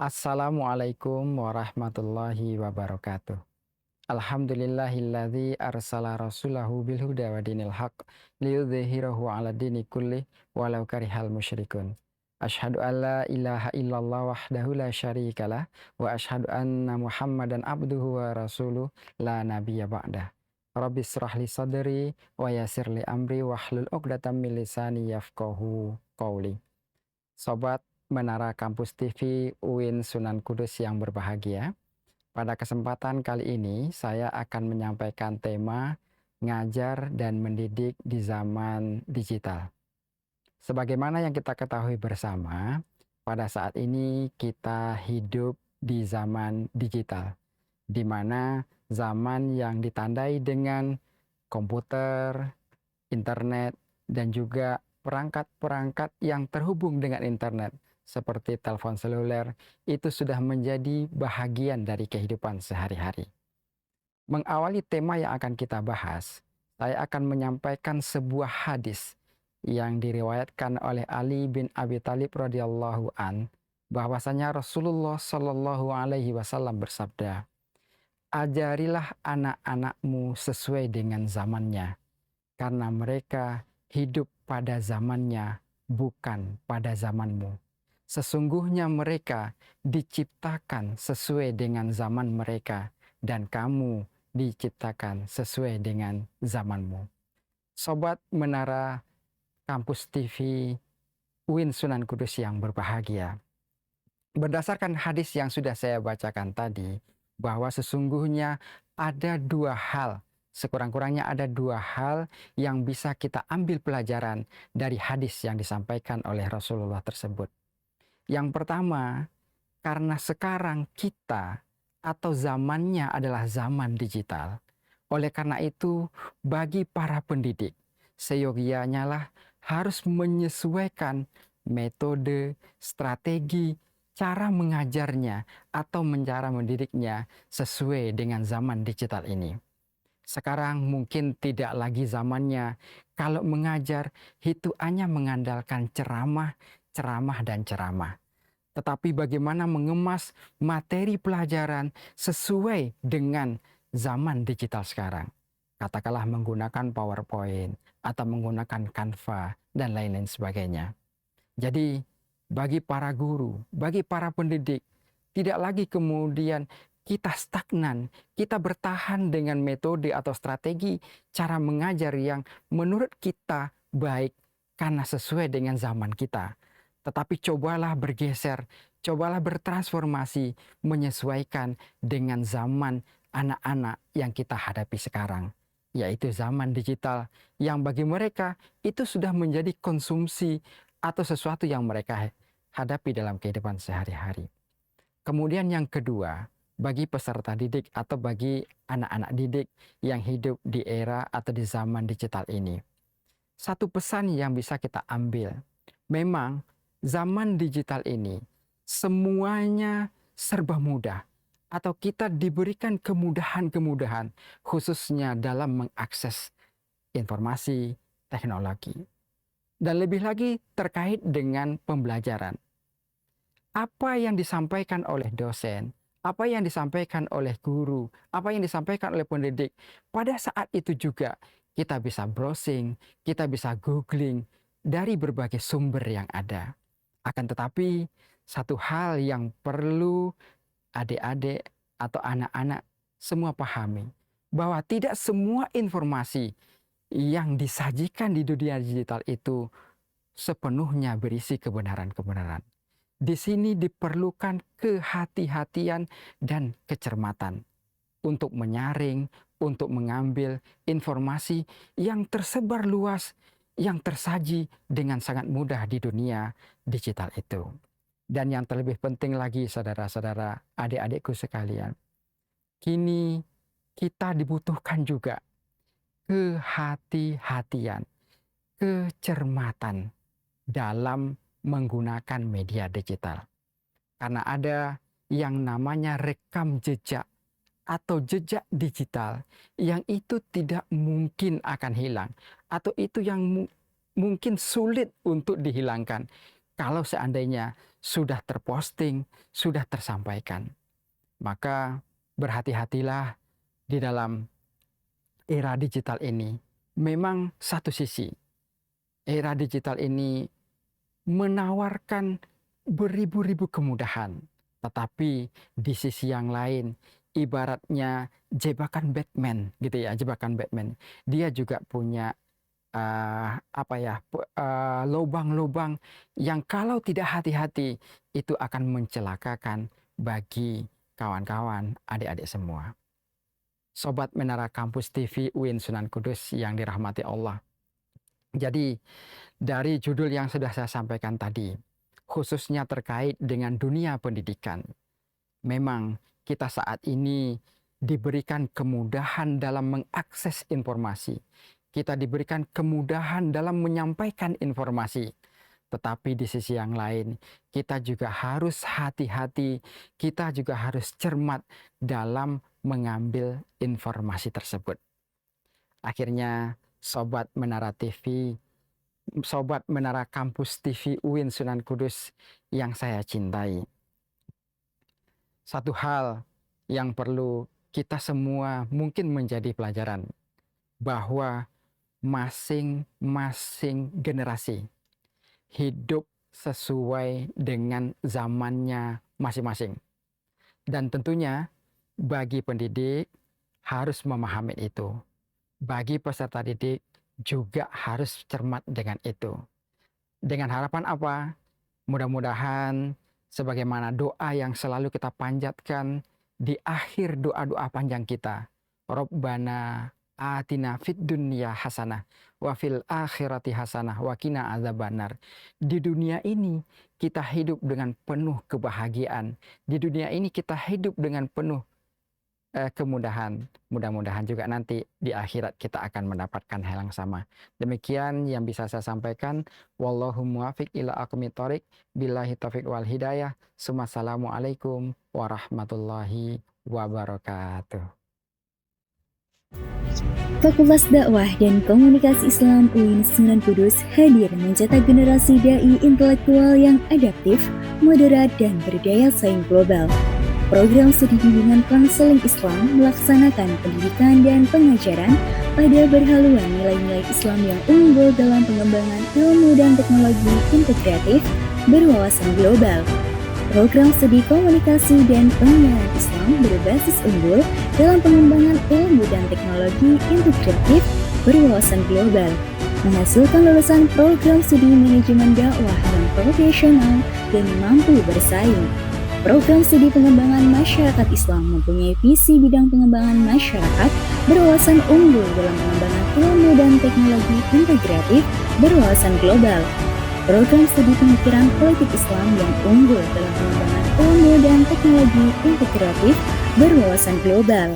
Assalamualaikum warahmatullahi wabarakatuh. Alhamdulillahilladzi arsala rasulahu bil huda wa dinil haq liyudhhirahu 'ala dini kullih walau karihal musyrikun. Asyhadu an la ilaha illallah wahdahu la syarikalah wa asyhadu anna Muhammadan abduhu wa rasuluh la nabiyya ba'dah. Rabbis shrah li sadri wa yassir li amri wahlul 'uqdatam min lisani yafqahu qawli. Sobat Menara Kampus TV UIN Sunan Kudus yang berbahagia, pada kesempatan kali ini saya akan menyampaikan tema ngajar dan mendidik di zaman digital. Sebagaimana yang kita ketahui bersama, pada saat ini kita hidup di zaman digital, di mana zaman yang ditandai dengan komputer, internet, dan juga perangkat-perangkat yang terhubung dengan internet seperti telepon seluler itu sudah menjadi bahagian dari kehidupan sehari-hari. Mengawali tema yang akan kita bahas, saya akan menyampaikan sebuah hadis yang diriwayatkan oleh Ali bin Abi Thalib radhiyallahu an, bahwasanya Rasulullah Shallallahu alaihi wasallam bersabda, "Ajarilah anak-anakmu sesuai dengan zamannya, karena mereka hidup pada zamannya, bukan pada zamanmu. Sesungguhnya mereka diciptakan sesuai dengan zaman mereka, dan kamu diciptakan sesuai dengan zamanmu." Sobat Menara Kampus TV UIN Sunan Kudus yang berbahagia, berdasarkan hadis yang sudah saya bacakan tadi, bahwa sesungguhnya ada dua hal, sekurang-kurangnya ada dua hal yang bisa kita ambil pelajaran dari hadis yang disampaikan oleh Rasulullah tersebut. Yang pertama, karena sekarang kita atau zamannya adalah zaman digital. Oleh karena itu, bagi para pendidik, seyogianya lah harus menyesuaikan metode, strategi, cara mengajarnya atau cara mendidiknya sesuai dengan zaman digital ini. Sekarang mungkin tidak lagi zamannya kalau mengajar itu hanya mengandalkan ceramah, dan ceramah. Tetapi bagaimana mengemas materi pelajaran sesuai dengan zaman digital sekarang. Katakanlah menggunakan PowerPoint atau menggunakan Canva dan lain-lain sebagainya. Jadi bagi para guru, bagi para pendidik, tidak lagi kemudian kita stagnan, kita bertahan dengan metode atau strategi cara mengajar yang menurut kita baik karena sesuai dengan zaman kita. Tetapi cobalah bergeser, cobalah bertransformasi, menyesuaikan dengan zaman anak-anak yang kita hadapi sekarang, yaitu zaman digital yang bagi mereka itu sudah menjadi konsumsi atau sesuatu yang mereka hadapi dalam kehidupan sehari-hari. Kemudian yang kedua, bagi peserta didik atau bagi anak-anak didik yang hidup di era atau di zaman digital ini, satu pesan yang bisa kita ambil, memang zaman digital ini semuanya serba mudah atau kita diberikan kemudahan-kemudahan khususnya dalam mengakses informasi, teknologi. Dan lebih lagi terkait dengan pembelajaran. Apa yang disampaikan oleh dosen, apa yang disampaikan oleh guru, apa yang disampaikan oleh pendidik, pada saat itu juga kita bisa browsing, kita bisa googling dari berbagai sumber yang ada. Akan tetapi, satu hal yang perlu adik-adik atau anak-anak semua pahami, bahwa tidak semua informasi yang disajikan di dunia digital itu sepenuhnya berisi kebenaran-kebenaran. Di sini diperlukan kehati-hatian dan kecermatan untuk menyaring, untuk mengambil informasi yang tersebar luas, yang tersaji dengan sangat mudah di dunia digital itu. Dan yang terlebih penting lagi, saudara-saudara, adik-adikku sekalian, kini kita dibutuhkan juga kehati-hatian, kecermatan dalam menggunakan media digital. Karena ada yang namanya rekam jejak atau jejak digital yang itu tidak mungkin akan hilang atau itu yang mungkin sulit untuk dihilangkan kalau seandainya sudah terposting, sudah tersampaikan. Maka berhati-hatilah di dalam era digital ini. Memang satu sisi, era digital ini menawarkan beribu-ribu kemudahan. Tetapi di sisi yang lain, ibaratnya jebakan Batman gitu ya, jebakan Batman. Dia juga punya lubang-lubang yang kalau tidak hati-hati itu akan mencelakakan bagi kawan-kawan, adik-adik semua. Sobat Menara Kampus TV UIN Sunan Kudus yang dirahmati Allah. Jadi dari judul yang sudah saya sampaikan tadi, khususnya terkait dengan dunia pendidikan, memang kita saat ini diberikan kemudahan dalam mengakses informasi. Kita diberikan kemudahan dalam menyampaikan informasi. Tetapi di sisi yang lain, kita juga harus hati-hati, kita juga harus cermat dalam mengambil informasi tersebut. Akhirnya, Sobat Menara TV, Sobat Menara Kampus TV UIN Sunan Kudus yang saya cintai. Satu hal yang perlu kita semua mungkin menjadi pelajaran, bahwa masing-masing generasi hidup sesuai dengan zamannya masing-masing. Dan tentunya bagi pendidik harus memahami itu. Bagi peserta didik juga harus cermat dengan itu. Dengan harapan apa? Mudah-mudahan sebagaimana doa yang selalu kita panjatkan di akhir doa-doa panjang kita. Rabbana atina fid dunya hasanah wa fil akhirati hasanah wa qina adzabannar. Di dunia ini kita hidup dengan penuh kebahagiaan. Di dunia ini kita hidup dengan penuh kemudahan. Mudah-mudahan juga nanti di akhirat kita akan mendapatkan hal yang sama. Demikian yang bisa saya sampaikan. Wallahu muwaffiq ila aqwamit thoriq. Billahi taufiq wal hidayah. Assalamualaikum warahmatullahi wabarakatuh. Fakultas Dakwah dan Komunikasi Islam UIN Sunan Kudus hadir mencetak generasi dai intelektual yang adaptif, moderat, dan berdaya saing global. Program studi bimbingan konseling Islam melaksanakan pendidikan dan pengajaran pada berhaluan nilai-nilai Islam yang unggul dalam pengembangan ilmu dan teknologi integratif berwawasan global. Program studi komunikasi dan penyiaran Islam berbasis unggul dalam pengembangan ilmu dan teknologi integratif berwawasan global, menghasilkan lulusan program studi manajemen dakwah yang profesional dan mampu bersaing. Program studi pengembangan masyarakat Islam mempunyai visi bidang pengembangan masyarakat berwawasan unggul dalam pengembangan ilmu dan teknologi integratif berwawasan global. Program studi pemikiran politik Islam yang unggul dalam pengembangan ilmu dan teknologi integratif berwawasan global.